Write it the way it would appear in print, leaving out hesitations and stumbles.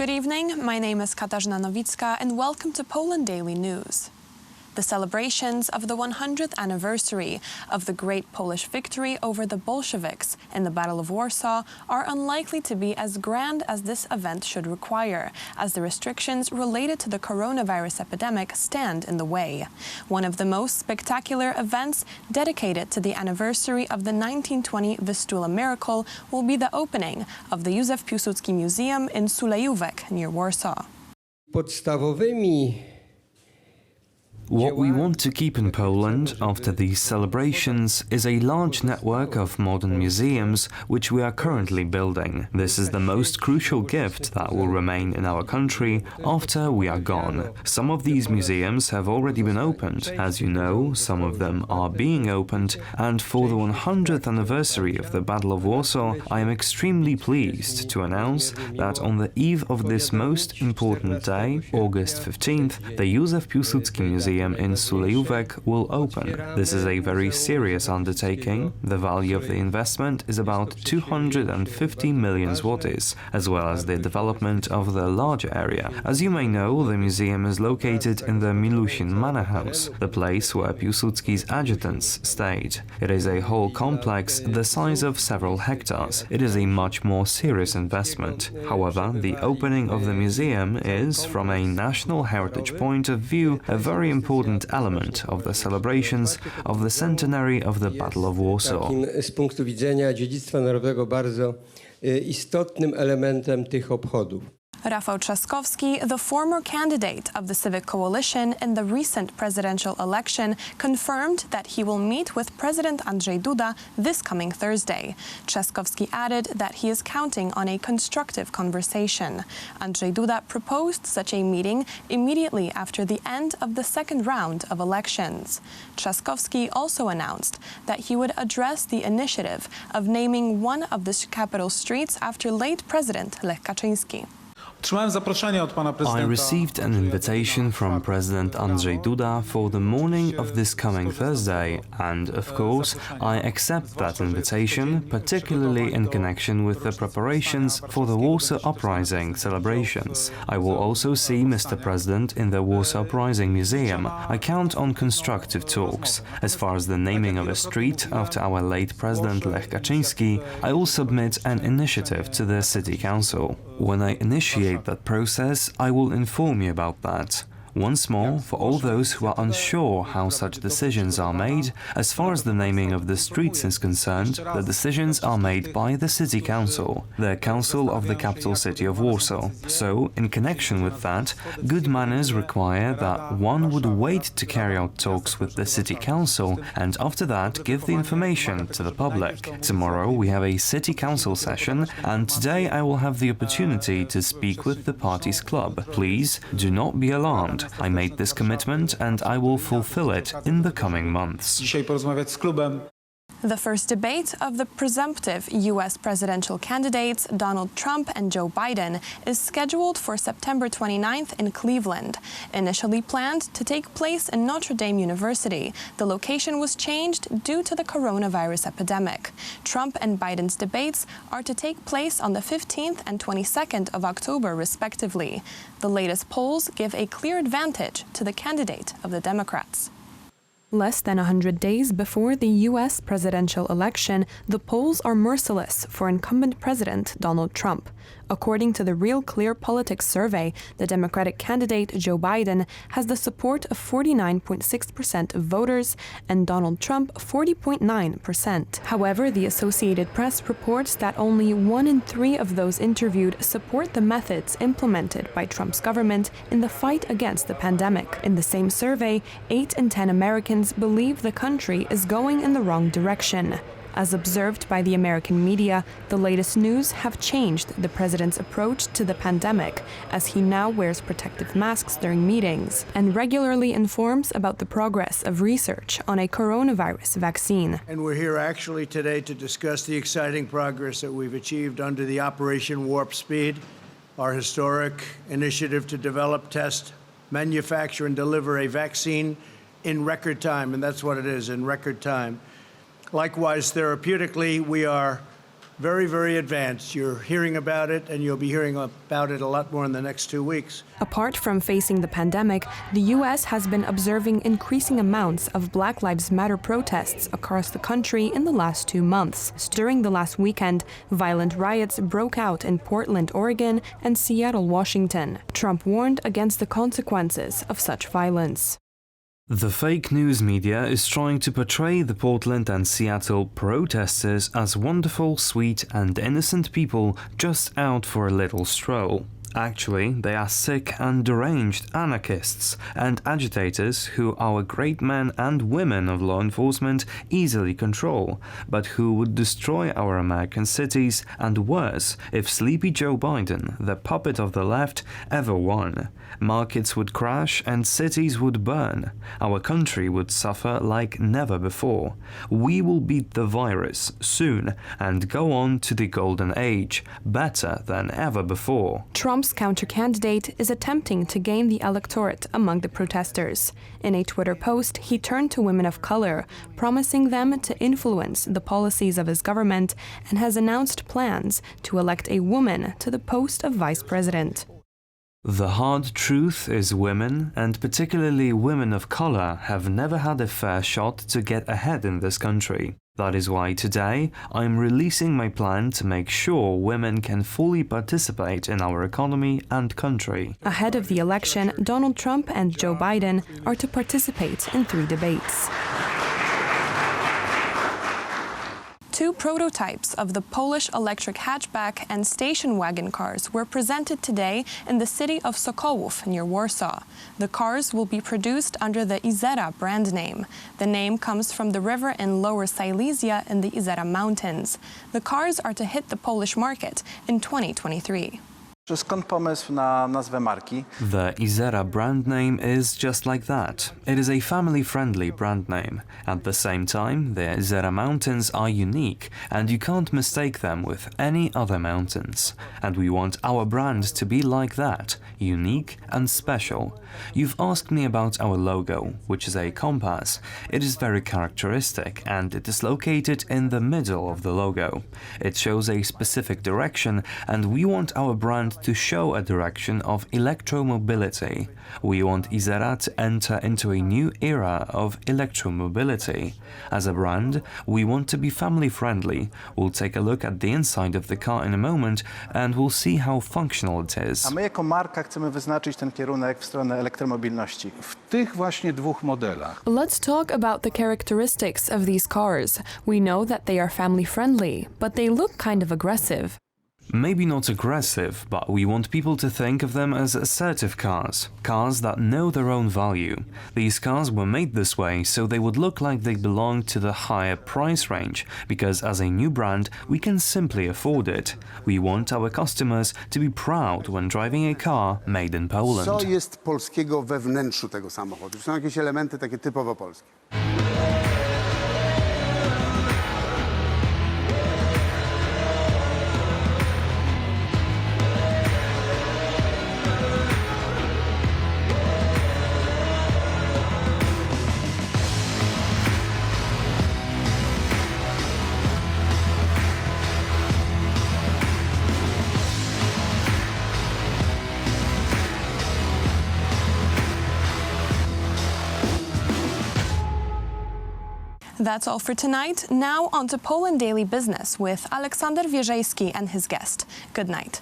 Good evening, my name is Katarzyna Nowicka and welcome to Poland Daily News. The celebrations of the 100th anniversary of the great Polish victory over the Bolsheviks in the Battle of Warsaw are unlikely to be as grand as this event should require, as the restrictions related to the coronavirus epidemic stand in the way. One of the most spectacular events dedicated to the anniversary of the 1920 Vistula miracle will be the opening of the Yusef Puuski Museum in Sulejówek near Warsaw. What we want to keep in Poland after these celebrations is a large network of modern museums which we are currently building. This is the most crucial gift that will remain in our country after we are gone. Some of these museums have already been opened. As you know, some of them are being opened, and for the 100th anniversary of the Battle of Warsaw, I am extremely pleased to announce that on the eve of this most important day, August 15th, the Yusef Puuski Museum in Sulejówek will open. This is a very serious undertaking. The value of the investment is about 250 million zlotys, as well as the development of the larger area. As you may know, the museum is located in the Milusin Manor House, the place where Piłsudski's adjutants stayed. It is a whole complex the size of several hectares. It is a much more serious investment. However, the opening of the museum is, from a national heritage point of view, a very important element of the celebrations of the centenary of the Battle of Warsaw. Z punktu widzenia dziedzictwa narodowego bardzo istotnym elementem tych obchodów. Rafał Trzaskowski, the former candidate of the Civic Coalition in the recent presidential election, confirmed that he will meet with President Andrzej Duda this coming Thursday. Trzaskowski added that he is counting on a constructive conversation. Andrzej Duda proposed such a meeting immediately after the end of the second round of elections. Trzaskowski also announced that he would address the initiative of naming one of the capital streets after late President Lech Kaczyński. I received an invitation from President Andrzej Duda for the morning of this coming Thursday, and, of course, I accept that invitation, particularly in connection with the preparations for the Warsaw Uprising celebrations. I will also see Mr. President in the Warsaw Uprising Museum. I count on constructive talks. As far as the naming of a street after our late President Lech Kaczyński, I will submit an initiative to the City Council. When I initiate that process, I will inform you about that. Once more, for all those who are unsure how such decisions are made, as far as the naming of the streets is concerned, the decisions are made by the City Council, the Council of the capital city of Warsaw. So, in connection with that, good manners require that one would wait to carry out talks with the City Council and after that give the information to the public. Tomorrow we have a City Council session and today I will have the opportunity to speak with the party's club. Please do not be alarmed. I made this commitment and I will fulfill it in the coming months. The first debate of the presumptive U.S. presidential candidates Donald Trump and Joe Biden is scheduled for September 29th in Cleveland. Initially planned to take place in Notre Dame University, the location was changed due to the coronavirus epidemic. Trump and Biden's debates are to take place on the 15th and 22nd of October, respectively. The latest polls give a clear advantage to the candidate of the Democrats. Less than 100 days before the U.S. presidential election, the polls are merciless for incumbent President Donald Trump. According to the Real Clear Politics survey, the Democratic candidate Joe Biden has the support of 49.6% of voters and Donald Trump 40.9%. However, the Associated Press reports that only 1 in 3 of those interviewed support the methods implemented by Trump's government in the fight against the pandemic. In the same survey, 8 in 10 Americans believe the country is going in the wrong direction. As observed by the American media, the latest news have changed the president's approach to the pandemic, as he now wears protective masks during meetings and regularly informs about the progress of research on a coronavirus vaccine. And we're here actually today to discuss the exciting progress that we've achieved under the Operation Warp Speed, our historic initiative to develop, test, manufacture, and deliver a vaccine in record time, and that's what it is, in record time. Likewise, therapeutically, we are very, very advanced. You're hearing about it, and you'll be hearing about it a lot more in the next 2 weeks. Apart from facing the pandemic, the U.S. has been observing increasing amounts of Black Lives Matter protests across the country in the last 2 months. During the last weekend, violent riots broke out in Portland, Oregon, and Seattle, Washington. Trump warned against the consequences of such violence. The fake news media is trying to portray the Portland and Seattle protesters as wonderful, sweet and innocent people just out for a little stroll. Actually, they are sick and deranged anarchists and agitators who our great men and women of law enforcement easily control, but who would destroy our American cities, and worse, if sleepy Joe Biden, the puppet of the left, ever won. Markets would crash and cities would burn. Our country would suffer like never before. We will beat the virus soon and go on to the golden age, better than ever before. Trump's counter-candidate is attempting to gain the electorate among the protesters. In a Twitter post, he turned to women of color, promising them to influence the policies of his government, and has announced plans to elect a woman to the post of vice president. The hard truth is women, and particularly women of color, have never had a fair shot to get ahead in this country. That is why today I'm releasing my plan to make sure women can fully participate in our economy and country. Ahead of the election, Donald Trump and Joe Biden are to participate in 3 debates. 2 prototypes of the Polish electric hatchback and station wagon cars were presented today in the city of Sokołów near Warsaw. The cars will be produced under the IZERA brand name. The name comes from the river in Lower Silesia in the IZERA Mountains. The cars are to hit the Polish market in 2023. Skąd pomysł na nazwę marki? The IZERA brand name is just like that. It is a family-friendly brand name. At the same time, the IZERA mountains are unique, and you can't mistake them with any other mountains. And we want our brand to be like that, unique and special. You've asked me about our logo, which is a compass. It is very characteristic, and it is located in the middle of the logo. It shows a specific direction, and we want our brand to show a direction of electromobility. We want IZERA to enter into a new era of electromobility. As a brand, we want to be family-friendly. We'll take a look at the inside of the car in a moment, and we'll see how functional it is. A my jako marka chcemy wyznaczyć ten kierunek w stronę elektromobilności. W tych właśnie 2 modelach. Let's talk about the characteristics of these cars. We know that they are family-friendly, but they look kind of aggressive. Maybe not aggressive, but we want people to think of them as assertive cars. Cars that know their own value. These cars were made this way so they would look like they belong to the higher price range, because as a new brand, we can simply afford it. We want our customers to be proud when driving a car made in Poland. Co jest polskiego we wnętrzu tego samochodu? Czy są jakieś elementy takie typowo polskie? That's all for tonight. Now on to Poland Daily Business with Aleksander Wierzejski and his guest. Good night.